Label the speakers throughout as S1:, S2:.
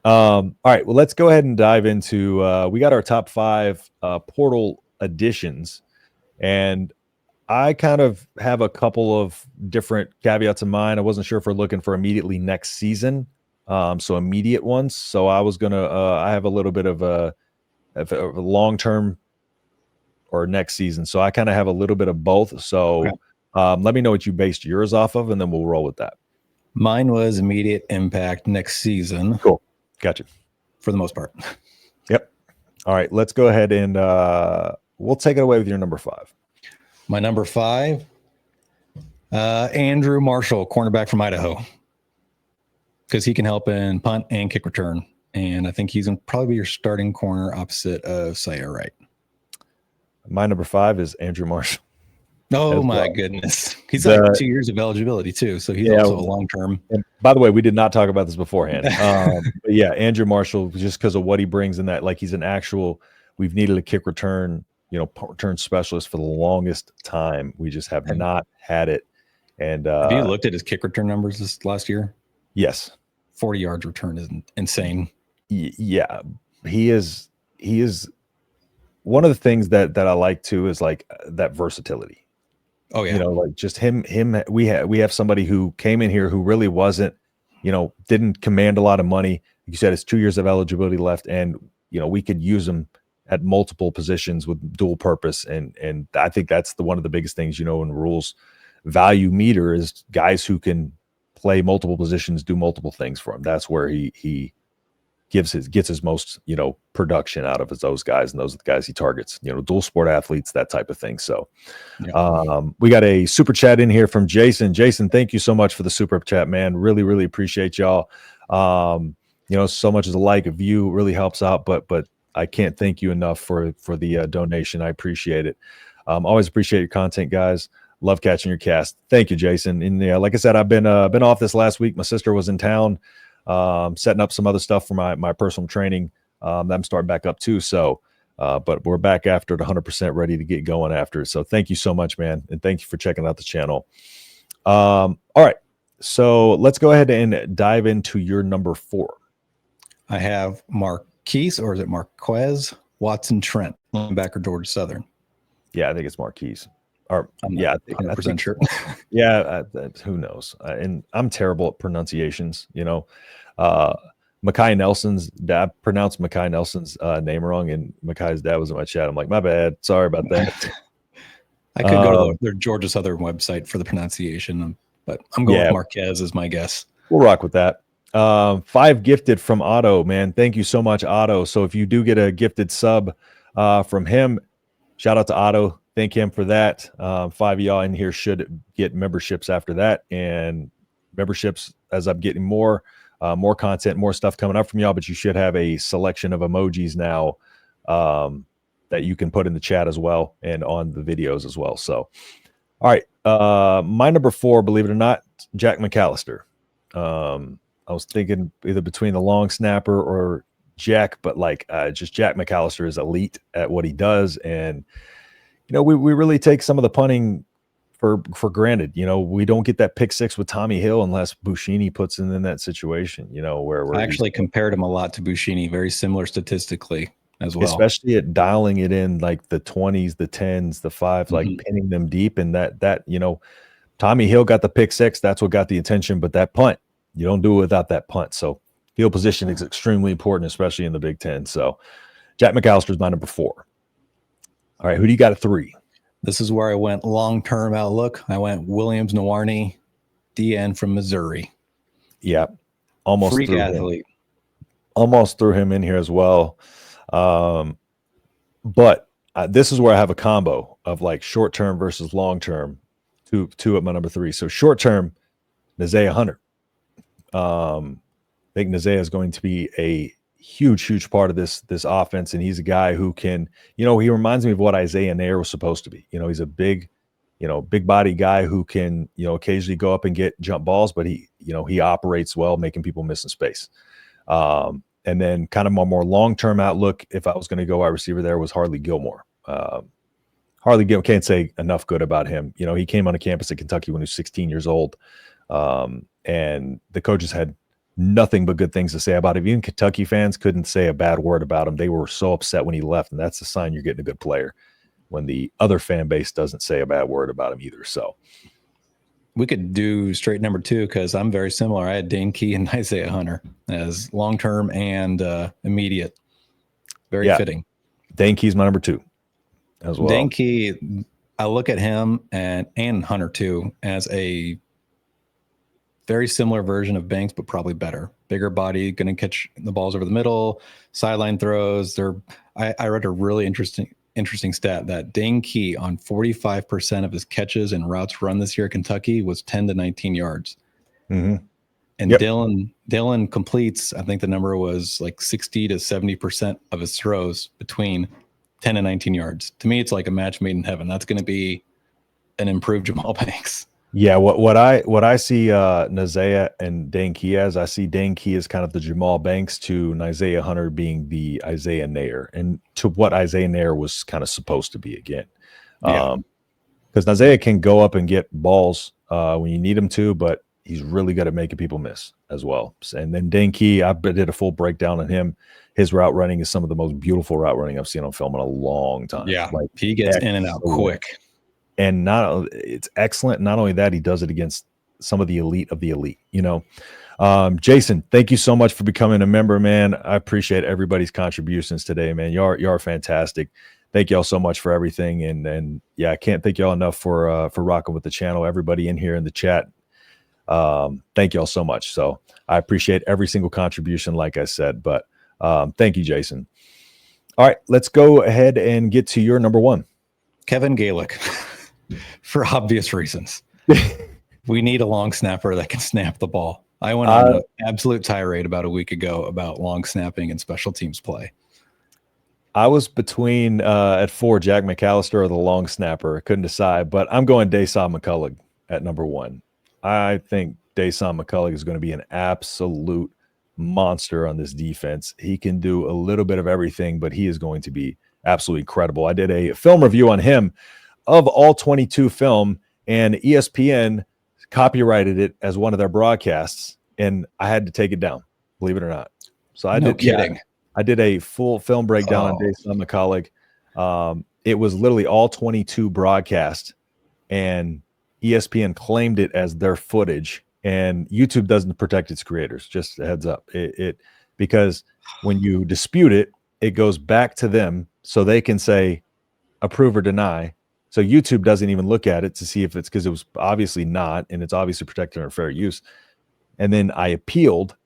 S1: All right, well, let's go ahead and dive into we got our top 5 portal additions, and I kind of have a couple of different caveats in mind. I wasn't sure if we're looking for immediately next season, so immediate ones. So I was gonna I have a little bit of a long term or next season. So I kind of have a little bit of both. So
S2: Okay.
S1: let me know what you based yours off of, and then we'll roll with that.
S2: Mine was immediate impact next season.
S1: Cool. Gotcha.
S2: For the most part.
S1: Yep. All right. Let's go ahead and we'll take it away with your number 5.
S2: My number 5, Andrew Marshall, cornerback from Idaho. Because he can help in punt and kick return. And I think he's going to probably be your starting corner opposite of Sayer Wright.
S1: My number 5 is Andrew Marshall.
S2: Oh, my goodness. He's like 2 years of eligibility, too. So he's also a long-term.
S1: And by the way, we did not talk about this beforehand. But yeah, Andrew Marshall, just because of what he brings in that, like he's an actual, we've needed a kick return, return specialist for the longest time. We just have not had it. And
S2: have you looked at his kick return numbers this last year?
S1: Yes.
S2: 40 yards return is insane.
S1: Yeah. He is one of the things that I like too is like that versatility.
S2: Oh yeah.
S1: Like just him, we have somebody who came in here who really wasn't, didn't command a lot of money. Like you said, it's 2 years of eligibility left, and we could use him at multiple positions with dual purpose. And I think that's one of the biggest things, in rules value meter is guys who can play multiple positions, do multiple things for him. That's where he gets his most, production out of those guys, and those are the guys he targets, dual sport athletes, that type of thing. So we got a super chat in here from Jason. Jason, thank you so much for the super chat, man. Really, really appreciate y'all. So much as a like, a view really helps out, but I can't thank you enough for the donation. I appreciate it. Always appreciate your content, guys. Love catching your cast. Thank you, Jason. And yeah, like I said, I've been off this last week. My sister was in town, setting up some other stuff for my personal training. That I'm starting back up too. So, but we're back after it 100% ready to get going after it. So thank you so much, man. And thank you for checking out the channel. All right. So let's go ahead and dive into your number 4.
S2: I have Marquise, or is it Marquez Watson Trent, linebacker, Georgia Southern.
S1: Yeah, I think it's Marquise. Or yeah,
S2: 100% sure.
S1: Yeah, who knows? And I'm terrible at pronunciations. Makai Nelson's dad pronounced Makai Nelson's name wrong, and Makai's dad was in my chat. I'm like, my bad. Sorry about that.
S2: I could go to their Georgia Southern website for the pronunciation, but I'm going with Marquez as my guess.
S1: We'll rock with that. 5 gifted from Otto, man. Thank you so much, Otto. So if you do get a gifted sub from him, shout out to Otto. Thank him for that. 5 of y'all in here should get memberships after that, and memberships as I'm getting more content, more stuff coming up from y'all. But you should have a selection of emojis now that you can put in the chat as well and on the videos as well. So, all right, my number 4, believe it or not, Jack McAllister. I was thinking either between the long snapper or Jack, but just Jack McAllister is elite at what he does, and we really take some of the punting for granted. We don't get that pick 6 with Tommy Hill unless Buschini puts him in that situation. Where
S2: I actually compared him a lot to Buschini, very similar statistically as well,
S1: especially at dialing it in like the 20s, the 10s, the 5s, like pinning them deep, and that Tommy Hill got the pick 6. That's what got the attention, but that punt, you don't do it without that punt. So field position is extremely important, especially in the Big Ten. So Jack McAllister is my number 4. All right, who do you got at 3?
S2: This is where I went long-term outlook. I went Williams Nwarni, DN from Missouri.
S1: Yeah, almost
S2: freak athlete.
S1: Almost threw him in here as well. But this is where I have a combo of like short-term versus long-term. Two at my number 3. So short-term, Nazea Hunter. I think Nazea is going to be a huge part of this offense, and he's a guy who can, he reminds me of what Isaiah Nair was supposed to be. He's a big body guy who can, occasionally go up and get jump balls, but he operates well, making people miss in space. And then kind of more long-term outlook, if I was going to go wide receiver there, was Harley Gilmore. Harley Gilmore, can't say enough good about him. He came on a campus at Kentucky when he was 16 years old. And the coaches had nothing but good things to say about him. Even Kentucky fans couldn't say a bad word about him. They were so upset when he left, and that's a sign you're getting a good player when the other fan base doesn't say a bad word about him either. So
S2: we could do straight number 2 because I'm very similar. I had Dane Key and Isaiah Hunter as long-term and immediate. Very fitting.
S1: Dane Key's my number 2 as well.
S2: Dane Key, I look at him and Hunter too as a very similar version of Banks, but probably better. Bigger body, going to catch the balls over the middle, sideline throws. I read a really interesting stat that Dane Key on 45% of his catches and routes run this year at Kentucky was 10 to 19 yards.
S1: Mm-hmm.
S2: And Dylan completes, I think the number was like 60 to 70% of his throws between 10 and 19 yards. To me, it's like a match made in heaven. That's going to be an improved Jamal Banks.
S1: Yeah, what I see Nazea and Dane Key as, I see Dane Key as kind of the Jamal Banks to Isaiah Hunter being the Isaiah Nair, and to what Isaiah Nair was kind of supposed to be again. Because Isaiah can go up and get balls when you need him to, but he's really good at making people miss as well. And then Dane Key, I did a full breakdown on him. His route running is some of the most beautiful route running I've seen on film in a long time.
S2: Yeah, like he gets in and out quick.
S1: And it's excellent. Not only that, he does it against some of the elite of the elite, you know. Jason, thank you so much for becoming a member, man. I appreciate everybody's contributions today, man. Y'all are fantastic. Thank y'all so much for everything. And yeah, I can't thank y'all enough for rocking with the channel. Everybody in here in the chat, thank y'all so much. So I appreciate every single contribution, like I said, but thank you, Jason. All right, let's go ahead and get to your number 1.
S2: Kevin Galick. For obvious reasons. We need a long snapper that can snap the ball. I went on an absolute tirade about a week ago about long snapping and special teams play.
S1: I was between at 4, Jack McAllister or the long snapper. I couldn't decide, but I'm going Desan McCulla at number 1. I think Desan McCulla is going to be an absolute monster on this defense. He can do a little bit of everything, but he is going to be absolutely incredible. I did a film review on him of all 22 film, and ESPN copyrighted it as one of their broadcasts, and I had to take it down, believe it or not. So I did a full film breakdown on Desan McCulla. It was literally all 22 broadcast, and ESPN claimed it as their footage, and YouTube doesn't protect its creators. Just a heads up. Because when you dispute it, it goes back to them so they can say approve or deny. So YouTube doesn't even look at it to see if it's, because it was obviously not, and it's obviously protected under fair use. And then I appealed,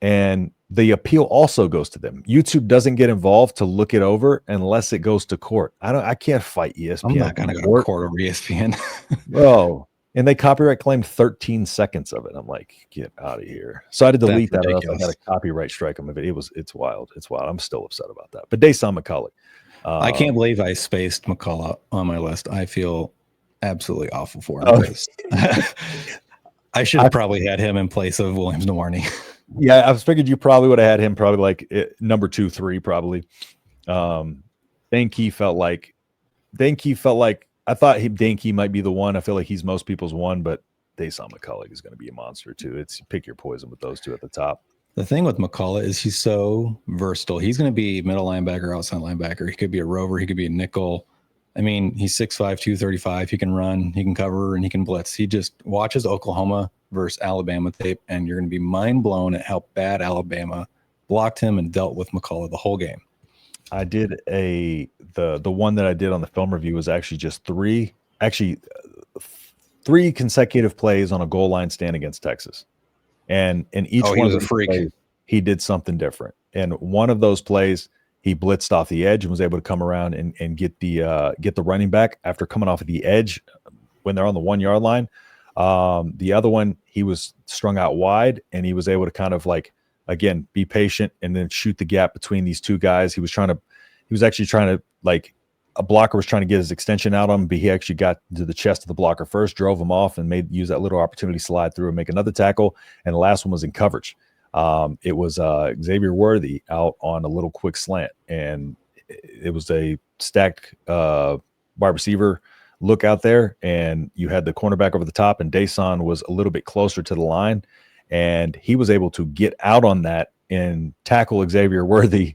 S1: and the appeal also goes to them. YouTube doesn't get involved to look it over unless it goes to court. I can't fight ESPN.
S2: I'm not going to go to court over ESPN.
S1: Oh, and they copyright claimed 13 seconds of it. I'm like, get out of here. So I had to delete that, or else I had a copyright strike on it. It's wild. It's wild. I'm still upset about that. But Desan McCulla.
S2: I can't believe I spaced McCullough on my list. I feel absolutely awful for him. I should have probably had him in place of Williams Nwarni.
S1: Yeah, I figured you probably would have had him probably like number 2, 3 probably. Dane Key felt like I thought Dane Key might be the one. I feel like he's most people's one, but Desan McCulla is going to be a monster too. It's pick your poison with those two at the top.
S2: The thing with McCullough is he's so versatile. He's going to be middle linebacker, outside linebacker. He could be a rover. He could be a nickel. I mean, he's 6'5", 235. He can run, he can cover, and he can blitz. He just watches Oklahoma versus Alabama tape, and you're going to be mind blown at how bad Alabama blocked him and dealt with McCullough the whole game.
S1: I did the one that I did on the film review was actually just three consecutive plays on a goal line stand against Texas. And in each one of the plays, he did something different. And one of those plays, he blitzed off the edge and was able to come around and get the running back after coming off of the edge when they're on the 1 yard line. The other one, he was strung out wide, and he was able to kind of like, again, be patient and then shoot the gap between these two guys. He was actually trying to, like, a blocker was trying to get his extension out on him, but he actually got to the chest of the blocker first, drove him off, and use that little opportunity to slide through and make another tackle. And the last one was in coverage. It was Xavier Worthy out on a little quick slant, and it was a stacked wide receiver look out there, and you had the cornerback over the top, and Desan was a little bit closer to the line, and he was able to get out on that and tackle Xavier Worthy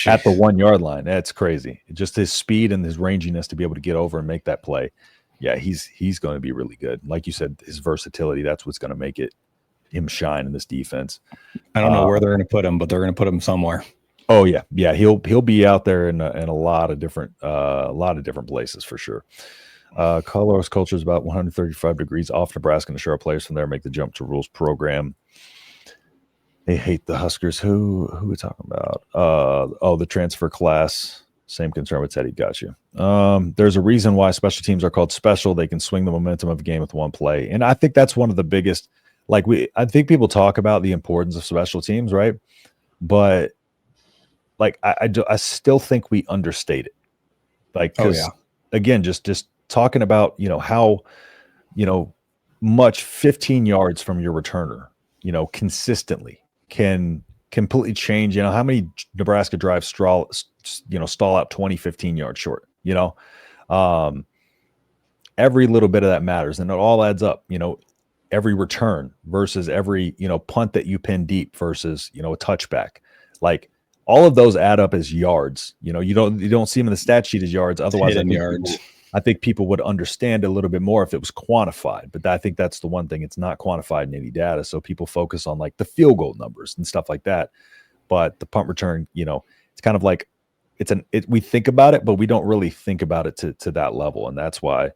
S1: at the 1 yard line. That's crazy. Just his speed and his ranginess to be able to get over and make that play. Yeah, he's going to be really good. Like you said, his versatility, that's what's going to make him shine in this defense.
S2: I don't know where they're going to put him, but they're going to put him somewhere.
S1: Oh yeah. He'll be out there in a lot of different places for sure. Colorado's culture is about 135 degrees off Nebraska, and the sure players from there make the jump to rules program. They hate the Huskers. Who are we talking about? The transfer class. Same concern with Teddy. Got you. There's a reason why special teams are called special. They can swing the momentum of a game with one play. And I think that's one of the biggest, I think people talk about the importance of special teams, right? But I still think we understate it. Again, just talking about, how, much 15 yards from your returner, consistently can completely change, how many Nebraska drives stall out 20, 15 yards short, every little bit of that matters, and it all adds up, every return versus every, punt that you pin deep versus, a touchback, all of those add up as yards. You don't see them in the stat sheet as yards. Otherwise, I think people would understand a little bit more if it was quantified. But I think that's the one thing. It's not quantified in any data. So people focus on the field goal numbers and stuff like that. But the punt return, it's kind of like we think about it, but we don't really think about it to that level. And that's why,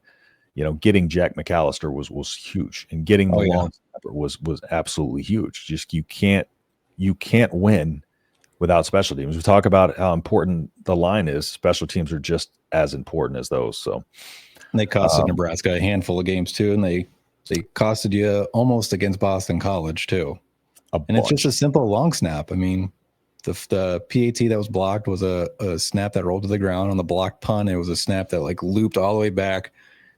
S1: getting Jack McAllister was huge, and getting the long snapper was absolutely huge. Just you can't win without special teams. We talk about how important the line is. Special teams are just as important as those. So
S2: they costed Nebraska a handful of games too, and they costed you almost against Boston College too. It's just a simple long snap. I mean, the PAT that was blocked was a snap that rolled to the ground. On the blocked punt, it was a snap that looped all the way back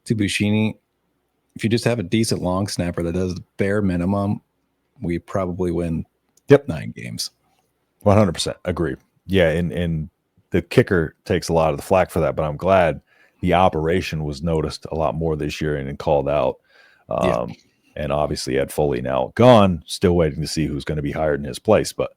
S2: to Buschini. If you just have a decent long snapper that does the bare minimum, we probably win 9 games.
S1: 100% agree. Yeah, and the kicker takes a lot of the flack for that, but I'm glad the operation was noticed a lot more this year and called out. And obviously Ed Foley now gone, still waiting to see who's going to be hired in his place. But